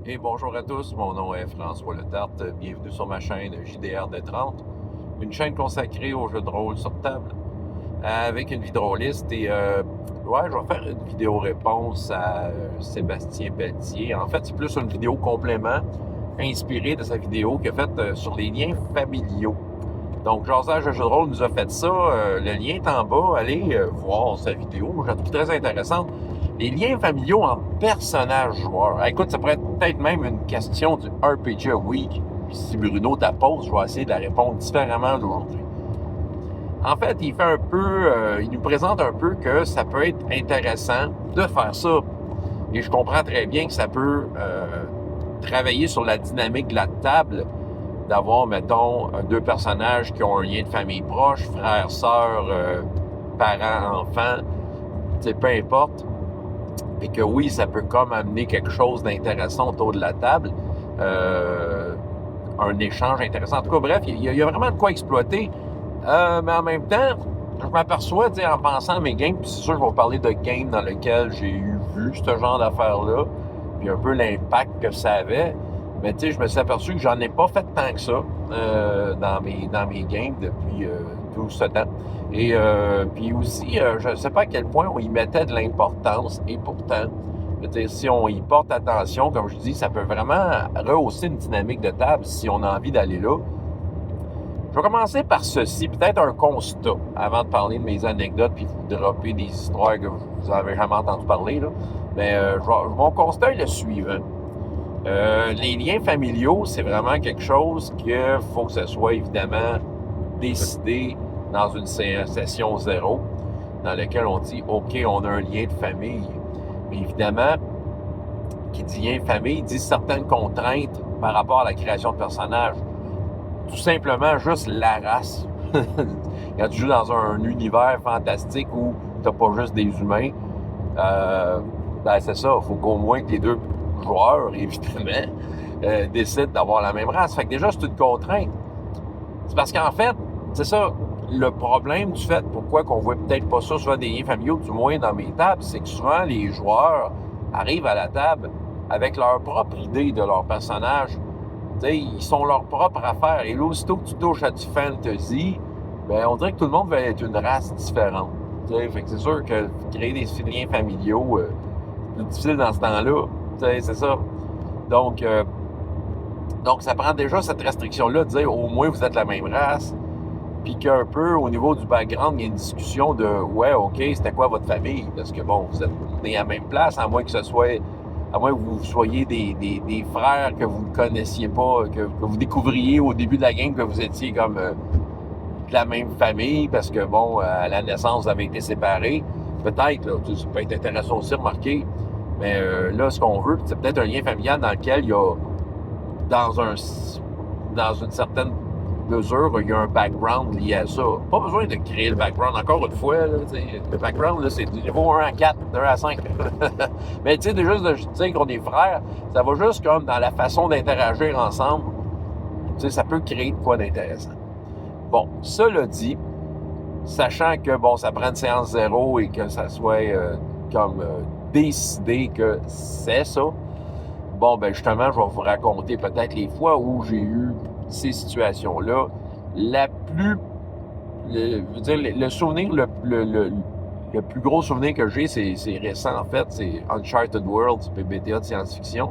Et bonjour à tous, mon nom est François Letarte. Bienvenue sur ma chaîne JDR de 30, une chaîne consacrée aux jeux de rôle sur table avec une vidéoliste. Ouais, je vais faire une vidéo réponse à Sébastien Pelletier. En fait, c'est plus une vidéo complément inspirée de sa vidéo qu'il a faite sur les liens familiaux. Donc, Jasage de jeux de rôle nous a fait ça. Le lien est en bas. Allez voir sa vidéo. Je la trouve très intéressante. Les liens familiaux en personnages joueurs. Écoute, ça pourrait être peut-être même une question du RPG Week. Puis si Bruno t'appose, je vais essayer de la répondre différemment d'aujourd'hui. En fait, il nous présente un peu que ça peut être intéressant de faire ça. Et je comprends très bien que ça peut travailler sur la dynamique de la table, d'avoir, mettons, deux personnages qui ont un lien de famille proche, frères, sœurs, parents, enfants, peu importe. Et que oui, ça peut comme amener quelque chose d'intéressant autour de la table, un échange intéressant. En tout cas, bref, il y a vraiment de quoi exploiter. Mais en même temps, je m'aperçois, en pensant à mes games, puis c'est sûr que je vais parler de games dans lesquels j'ai vu ce genre d'affaires-là, puis un peu l'impact que ça avait. Mais je me suis aperçu que j'en ai pas fait tant que ça dans mes games depuis tout ce temps. Et puis aussi, je ne sais pas à quel point on y mettait de l'importance, et pourtant, si on y porte attention, comme je dis, ça peut vraiment rehausser une dynamique de table si on a envie d'aller là. Je vais commencer par ceci, peut-être un constat, avant de parler de mes anecdotes, puis vous dropper des histoires que vous n'avez jamais entendu parler. Là. Mais mon constat est le suivant. Les liens familiaux, c'est vraiment quelque chose qu'il faut que ce soit évidemment décidé dans une session zéro, dans laquelle on dit « OK, on a un lien de famille ». Mais évidemment, qui dit lien de famille dit certaines contraintes par rapport à la création de personnages. Tout simplement juste la race. Quand tu joues dans un univers fantastique où tu n'as pas juste des humains, c'est ça, il faut qu'au moins que les deux joueurs, évidemment, décident d'avoir la même race. Fait que déjà, c'est une contrainte. C'est parce qu'en fait, c'est ça, le problème du fait, pourquoi qu'on voit peut-être pas ça souvent des liens familiaux, du moins dans mes tables, c'est que souvent les joueurs arrivent à la table avec leur propre idée de leur personnage. T'sais, ils sont leur propre affaire. Et là, aussitôt que tu touches à du fantasy, ben, on dirait que tout le monde veut être une race différente. Fait que c'est sûr que créer des liens familiaux, c'est plus difficile dans ce temps-là. C'est ça. Donc, ça prend déjà cette restriction-là de dire au moins vous êtes la même race. Puis qu'un peu, au niveau du background, il y a une discussion de ouais, OK, c'était quoi votre famille? Parce que bon, vous êtes nés à la même place, à moins que vous soyez des frères que vous ne connaissiez pas, que vous découvriez au début de la game que vous étiez comme de la même famille, parce que bon, à la naissance, vous avez été séparés. Peut-être, là, ça peut être intéressant aussi de remarquer. Mais là, ce qu'on veut, c'est peut-être un lien familial dans lequel il y a, dans une certaine mesure, il y a un background lié à ça. Pas besoin de créer le background. Encore une fois, là, le background, là, c'est du niveau 1 à 4, 1 à 5. Mais tu sais, juste de dire qu'on est frères, ça va juste comme dans la façon d'interagir ensemble. Tu sais, ça peut créer de quoi d'intéressant. Bon, cela dit, sachant que, bon, ça prend une séance zéro et que ça soit décidé que c'est ça, bon, ben justement, je vais vous raconter peut-être les fois où j'ai eu ces situations-là. Le souvenir, le plus gros souvenir que j'ai, c'est récent en fait, c'est Uncharted Worlds, PBTA de science-fiction,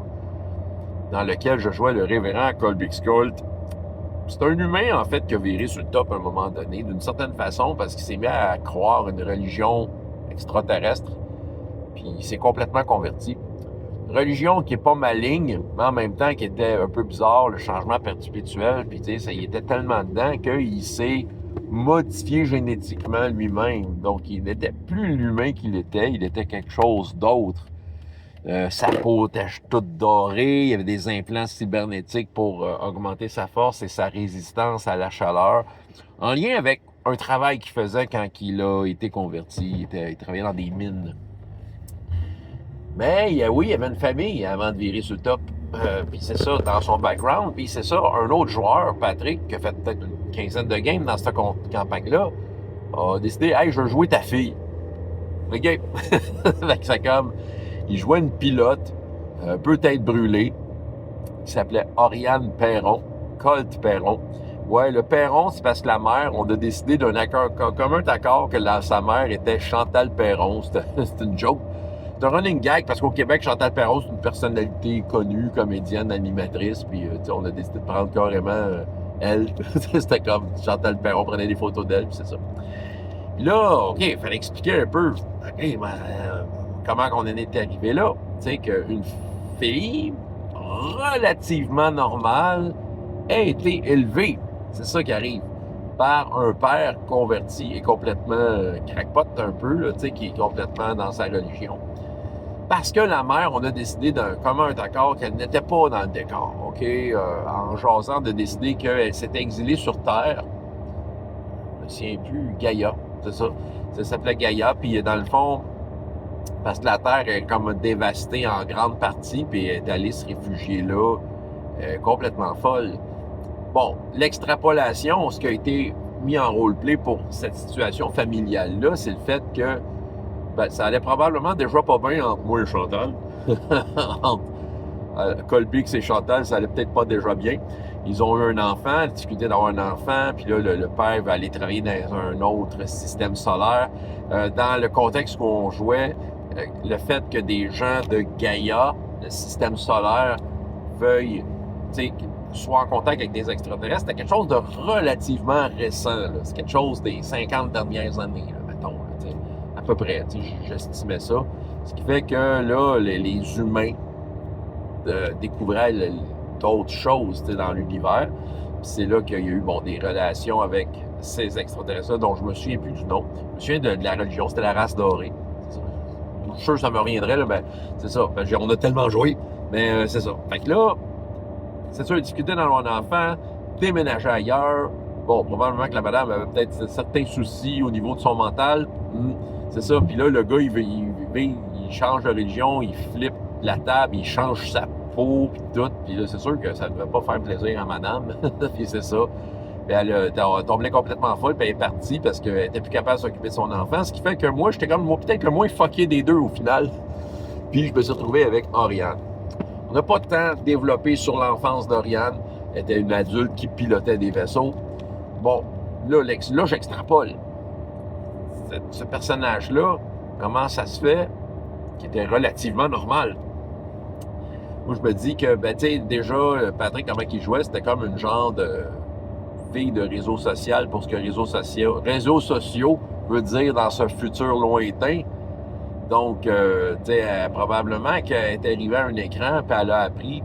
dans lequel je jouais le révérend Colby Skolt. C'est un humain, en fait, qui a viré sur le top à un moment donné, d'une certaine façon, parce qu'il s'est mis à croire une religion extraterrestre, puis il s'est complètement converti. Religion qui est pas maligne, mais en même temps qui était un peu bizarre, le changement perpétuel, puis tu sais, ça y était tellement dedans qu'il s'est modifié génétiquement lui-même. Donc, il n'était plus l'humain qu'il était, il était quelque chose d'autre. Sa peau était toute dorée, il y avait des implants cybernétiques pour augmenter sa force et sa résistance à la chaleur, en lien avec un travail qu'il faisait quand il a été converti. Il travaillait dans des mines. Mais oui, il y avait une famille avant de virer sur le top. Puis c'est ça, dans son background. Puis c'est ça, un autre joueur, Patrick, qui a fait peut-être une quinzaine de games dans cette campagne-là, a décidé « Hey, je veux jouer ta fille. » OK. Fait que c'est comme... Il jouait une pilote un peu tête brûlée, qui s'appelait Oriane Perron, Colt Perron. Ouais, le Perron, c'est parce que la mère, on a décidé d'un commun accord que sa mère était Chantal Perron. C'est une joke. C'est un running gag parce qu'au Québec, Chantal Perron, c'est une personnalité connue, comédienne, animatrice. Puis, on a décidé de prendre carrément elle. C'était comme Chantal Perron prenait des photos d'elle, puis c'est ça. Puis là, OK, il fallait expliquer un peu, OK, comment on en est arrivé là. Tu sais, qu'une fille relativement normale a été élevée, c'est ça qui arrive, par un père converti et complètement crackpot un peu, là, tu sais, qui est complètement dans sa religion. Parce que la mère, on a décidé d'un commun accord qu'elle n'était pas dans le décor, OK? En jasant de décider qu'elle s'était exilée sur Terre. Je me souviens plus, Gaïa, c'est ça. Ça s'appelait Gaïa, puis dans le fond, parce que la Terre est comme dévastée en grande partie, puis elle est allée se réfugier là, complètement folle. Bon, l'extrapolation, ce qui a été mis en roleplay pour cette situation familiale-là, c'est le fait que ça allait probablement déjà pas bien entre moi et Chantal. Entre Colbix et Chantal, ça allait peut-être pas déjà bien. Ils ont eu un enfant, discuté d'avoir un enfant, puis là, le père va aller travailler dans un autre système solaire. Dans le contexte où on jouait, le fait que des gens de Gaïa, le système solaire, veuillent, soit en contact avec des extraterrestres, c'était quelque chose de relativement récent. C'est quelque chose des 50 dernières années, là, mettons. Là, à peu près, j'estimais ça. Ce qui fait que là, les humains découvraient d'autres choses dans l'univers. Puis c'est là qu'il y a eu des relations avec ces extraterrestres-là, dont je me souviens plus du nom. Je me souviens de la religion, c'était la race dorée. Je suis sûr que ça me reviendrait, là, mais c'est ça. On a tellement joué, mais c'est ça. Fait que là, c'est sûr, discuter dans mon enfant, déménager ailleurs. Bon, probablement que la madame avait peut-être certains soucis au niveau de son mental. C'est ça. Puis là, le gars, il change de religion, il flippe la table, il change sa peau, puis tout. Puis là, c'est sûr que ça ne devait pas faire plaisir à madame. Puis c'est ça. Puis elle a tombé complètement folle, puis elle est partie parce qu'elle était plus capable de s'occuper de son enfant. Ce qui fait que moi, j'étais comme peut-être le moins fucké des deux au final. Puis je me suis retrouvé avec Oriane. On n'a pas de temps développé sur l'enfance d'Oriane. Elle était une adulte qui pilotait des vaisseaux. Bon, là j'extrapole. Ce personnage-là, comment ça se fait, qui était relativement normal. Moi, je me dis que, déjà, Patrick, comment il jouait, c'était comme une genre de fille de réseau social pour ce que réseaux sociaux veut dire dans ce futur lointain. Donc, probablement qu'elle est arrivée à un écran, puis elle a appris,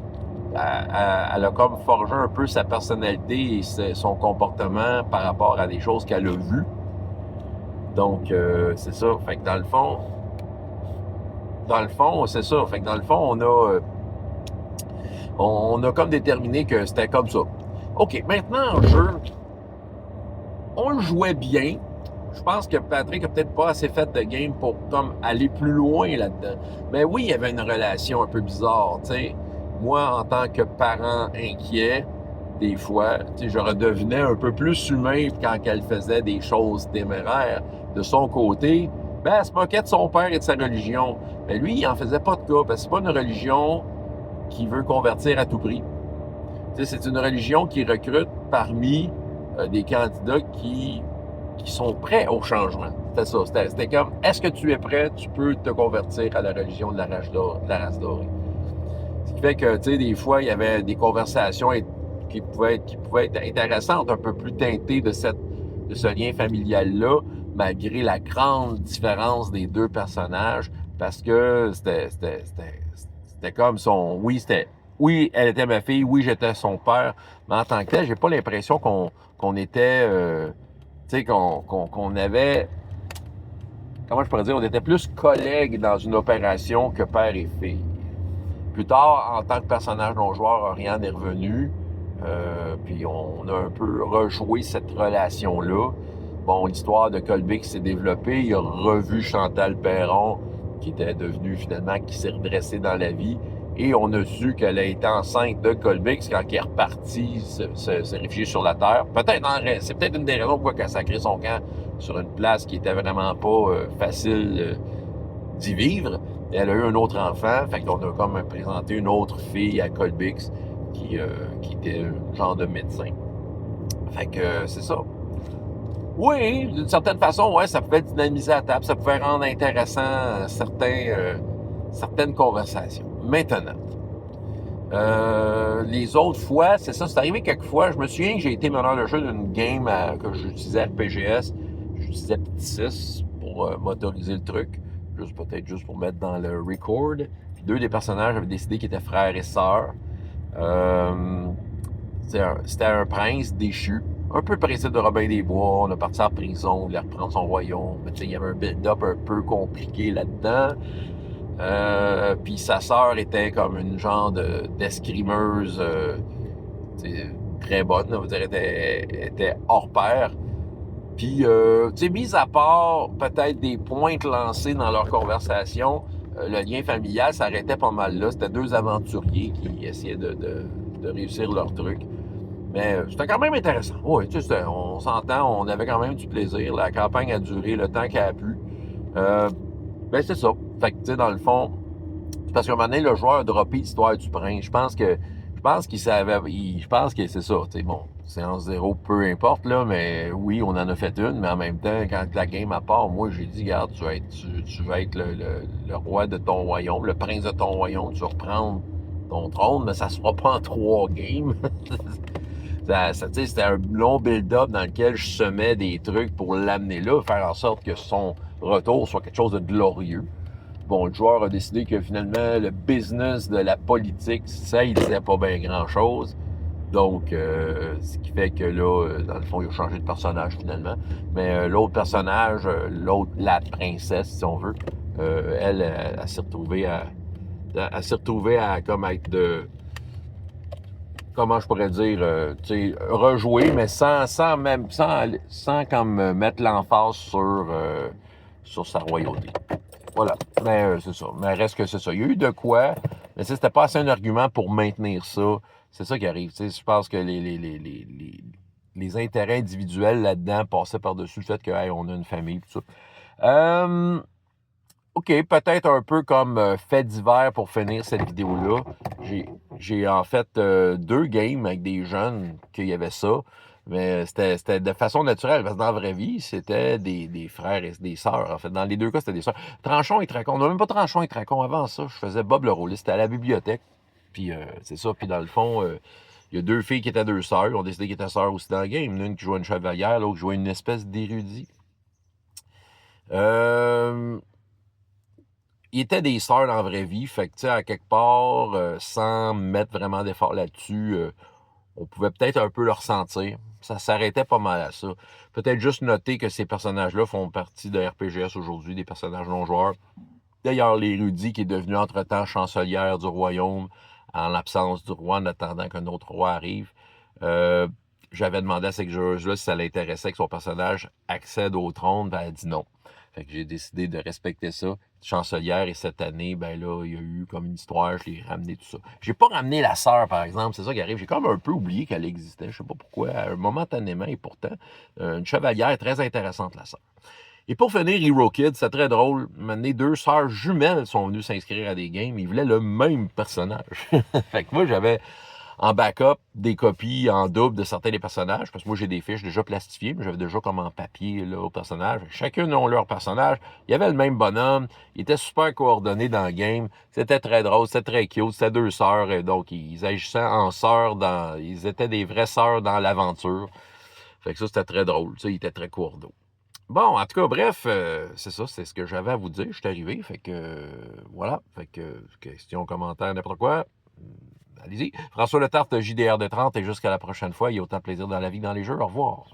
elle a comme forgé un peu sa personnalité et son comportement par rapport à des choses qu'elle a vues. Donc, c'est ça. Fait que dans le fond, c'est ça. Fait que dans le fond, on a comme déterminé que c'était comme ça. OK, maintenant, en jeu, on le jouait bien. Je pense que Patrick a peut-être pas assez fait de game pour comme aller plus loin là-dedans. Mais oui, il y avait une relation un peu bizarre, tu sais. Moi, en tant que parent inquiet, des fois, tu sais, je redevenais un peu plus humain quand elle faisait des choses téméraires. De son côté, elle se moquait de son père et de sa religion. Mais lui, il en faisait pas de cas, parce que c'est pas une religion qui veut convertir à tout prix. Tu sais, c'est une religion qui recrute parmi des candidats qui sont prêts au changement. C'était ça. C'était comme, est-ce que tu es prêt? Tu peux te convertir à la religion de la race dorée. Ce qui fait que, tu sais, des fois, il y avait des conversations qui pouvaient être intéressantes, un peu plus teintées de ce lien familial-là, malgré la grande différence des deux personnages, parce que c'était comme son... Oui, elle était ma fille, oui, j'étais son père, mais en tant que tel, j'ai pas l'impression qu'on était... tu sais, qu'on avait... Comment je pourrais dire? On était plus collègues dans une opération que père et fille. Plus tard, en tant que personnage non-joueur, Oriane est revenu. Puis on a un peu rejoué cette relation-là. Bon, l'histoire de Colbix s'est développée. Il a revu Chantal Perron, qui était devenue finalement, qui s'est redressée dans la vie. Et on a su qu'elle a été enceinte de Colbix quand il est reparti se réfugier sur la Terre. C'est peut-être une des raisons pourquoi elle a sacré son camp sur une place qui était vraiment pas facile d'y vivre. Elle a eu un autre enfant, fait qu'on a comme présenté une autre fille à Colbix qui était un genre de médecin. Fait que c'est ça. Oui, d'une certaine façon, ouais, ça pouvait dynamiser la table, ça pouvait rendre intéressant certaines conversations. Maintenant, les autres fois, c'est ça, c'est arrivé quelques fois. Je me souviens que j'ai été meneur de jeu d'une game que j'utilisais RPGS. J'utilisais Petit 6 pour motoriser le truc. Peut-être juste pour mettre dans le record. Puis deux des personnages avaient décidé qu'ils étaient frères et sœurs. Euh, c'était un prince déchu. Un peu pressé de Robin des Bois. On a parti en prison, on voulait reprendre son royaume. Mais il y avait un build-up un peu compliqué là-dedans. Puis sa sœur était comme une genre d'escrimeuse très bonne, on va dire, était hors pair. Puis, tu sais, mis à part peut-être des pointes lancées dans leur conversation, le lien familial s'arrêtait pas mal là. C'était deux aventuriers qui essayaient de réussir leur truc. Mais c'était quand même intéressant. Oui, tu sais, on s'entend, on avait quand même du plaisir. La campagne a duré le temps qu'elle a pu. Ben, c'est ça. Fait que, tu sais, dans le fond, c'est parce qu'à un moment donné, le joueur a droppé l'histoire du prince. Je pense qu'il savait, je pense que c'est ça. Tu sais, bon, séance zéro, peu importe, là, mais oui, on en a fait une, mais en même temps, quand la game à part, moi, j'ai dit, regarde, tu vas être le roi de ton royaume, le prince de ton royaume, tu vas reprendre ton trône, mais ça se fera pas en 3 games. C'était un long build-up dans lequel je semais des trucs pour l'amener là, faire en sorte que son retour soit quelque chose de glorieux. Bon, le joueur a décidé que finalement, le business de la politique, ça, il disait pas bien grand-chose. Donc, ce qui fait que là, dans le fond, il a changé de personnage finalement. Mais l'autre personnage, la princesse, si on veut, elle s'est retrouvée à comme être comment je pourrais dire, tu sais, rejouer, mais sans comme mettre l'emphase sur sa royauté. Voilà. Mais c'est ça. Mais reste que c'est ça. Il y a eu de quoi, mais c'était pas assez un argument pour maintenir ça. C'est ça qui arrive. Tu sais, je pense que les intérêts individuels là-dedans passaient par-dessus le fait que hey, on a une famille tout ça. OK, peut-être un peu comme fait divers pour finir cette vidéo-là. J'ai en fait 2 games avec des jeunes qu'il y avait ça. Mais c'était de façon naturelle, parce que dans la vraie vie, c'était des frères et des sœurs. En fait, dans les 2 cas, c'était des sœurs. Tranchon et Tracon. On n'a même pas Tranchon et Tracon avant ça. Je faisais Bob le rôliste. C'était à la bibliothèque. Puis c'est ça. Puis dans le fond, il y a 2 filles qui étaient 2 sœurs. Ils ont décidé qu'elles étaient sœurs aussi dans le game. L'une qui jouait une chevalière, l'autre qui jouait une espèce d'érudit. Ils étaient des sœurs dans la vraie vie. Fait que, tu sais, à quelque part, sans mettre vraiment d'effort là-dessus, on pouvait peut-être un peu le ressentir. Ça s'arrêtait pas mal à ça. Peut-être juste noter que ces personnages-là font partie de RPGS aujourd'hui, des personnages non-joueurs. D'ailleurs, l'érudit qui est devenu entre-temps chancelière du royaume en l'absence du roi, en attendant qu'un autre roi arrive. J'avais demandé à cette joueuse-là si ça l'intéressait que son personnage accède au trône, ben elle a dit non. Fait que j'ai décidé de respecter ça. Chancelière, et cette année, ben là, il y a eu comme une histoire, je l'ai ramené tout ça. J'ai pas ramené la sœur, par exemple, c'est ça qui arrive. J'ai comme un peu oublié qu'elle existait, je sais pas pourquoi, momentanément, et pourtant, une chevalière très intéressante, la sœur. Et pour finir, Hero Kid, c'est très drôle. Maintenant, 2 sœurs jumelles sont venues s'inscrire à des games. Ils voulaient le même personnage. Fait que moi, j'avais en backup des copies en double de certains des personnages, parce que moi, j'ai des fiches déjà plastifiées, mais j'avais déjà comme en papier là, au personnage. Chacun ont leur personnage. Il y avait le même bonhomme. Il était super coordonné dans le game. C'était très drôle, c'était très cute. C'était 2 sœurs, et donc ils agissaient en sœurs ils étaient des vraies sœurs dans l'aventure. Fait que ça, c'était très drôle. Tu sais, ils étaient très coordonnés. Bon, en tout cas, bref, c'est ça, c'est ce que j'avais à vous dire. Je suis arrivé, fait que voilà. Fait que questions, commentaires, n'importe quoi, allez-y. François Letarte, JDR de 30, et jusqu'à la prochaine fois, il y a autant de plaisir dans la vie que dans les jeux. Au revoir.